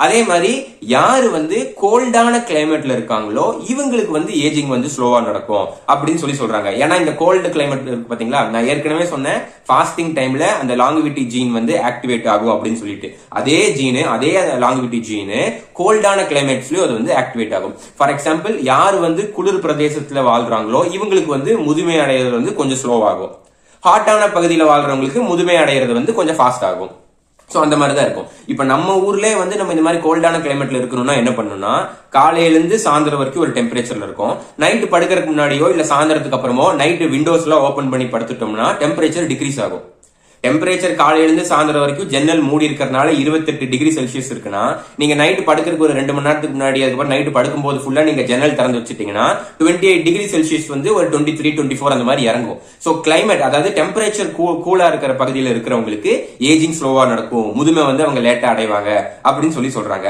அதே மாதிரி யாரு வந்து கோல்டான கிளைமேட்ல இருக்காங்களோ இவங்களுக்கு வந்து ஏஜிங் வந்து ஸ்லோவா நடக்கும் அப்படின்னு சொல்றாங்க. ஏன்னா இந்த கோல்டு கிளைமேட் இருக்கு பாத்தீங்களா, நான் ஏற்கனவே சொன்னேன் ஃபாஸ்டிங் டைம்ல அந்த லாங்குவிட்டி ஜீன் வந்து ஆக்டிவேட் ஆகும் அப்படின்னு சொல்லிட்டு, அதே ஜீனு அதே லாங்குவிட்டி ஜீனு கோல்டான கிளைமேட்ஸ்லயும் அது வந்து ஆக்டிவேட் ஆகும். ஃபார் எக்ஸாம்பிள் யாரு வந்து குளிர் பிரதேசத்துல வாழ்றாங்களோ இவங்களுக்கு வந்து முதுமை அடைகிறது வந்து கொஞ்சம் ஸ்லோவாகும். ஹாட்டான பகுதியில் வாழ்றவங்களுக்கு முதுமை அடைகிறது வந்து கொஞ்சம் ஃபாஸ்ட் ஆகும். சோ அந்த மாதிரி தான் இருக்கும். இப்ப நம்ம ஊர்லயே வந்து நம்ம இந்த மாதிரி கோல்டான கிளைமேட்ல இருக்கணும்னா என்ன பண்ணணும்னா, காலையில இருந்து சாயந்தரம் வரைக்கும் ஒரு டெம்பரேச்சர்ல இருக்கும். நைட்டு படுக்கிறதுக்கு முன்னாடியோ இல்ல சாயந்தரத்துக்கு அப்புறமோ நைட்டு விண்டோஸ் எல்லாம் ஓபன் பண்ணி படுத்துட்டோம்னா டெம்பரேச்சர் டிக்ரீஸ் ஆகும். டெம்பரேச்சர் காலையில இருந்து சாயந்தரம் வரைக்கும் ஜன்னல் மூடி இருக்கிறதுனால 28 டிகிரி செல்சியஸ் இருக்குன்னா, நீங்க நைட்டு படுக்கிறதுக்கு ஒரு 2 மணி நேரத்துக்கு முன்னாடி அதுக்கப்புறம் நைட்டு படுக்கும் போது ஃபுல்லா நீங்க ஜன்னல் திறந்து வச்சுட்டீங்கன்னா 28 டிகிரி செல்சியஸ் வந்து ஒரு 23, 24 அந்த மாதிரி இறங்கும். சோ கிளைமேட் அதாவது டெம்பரேச்சர் கூலா இருக்கிற பகுதியில் இருக்கிறவங்களுக்கு ஏஜிங் ஸ்லோவா நடக்கும், முதுமை வந்து அவங்க லேட்டா அடைவாங்க அப்படின்னு சொல்றாங்க.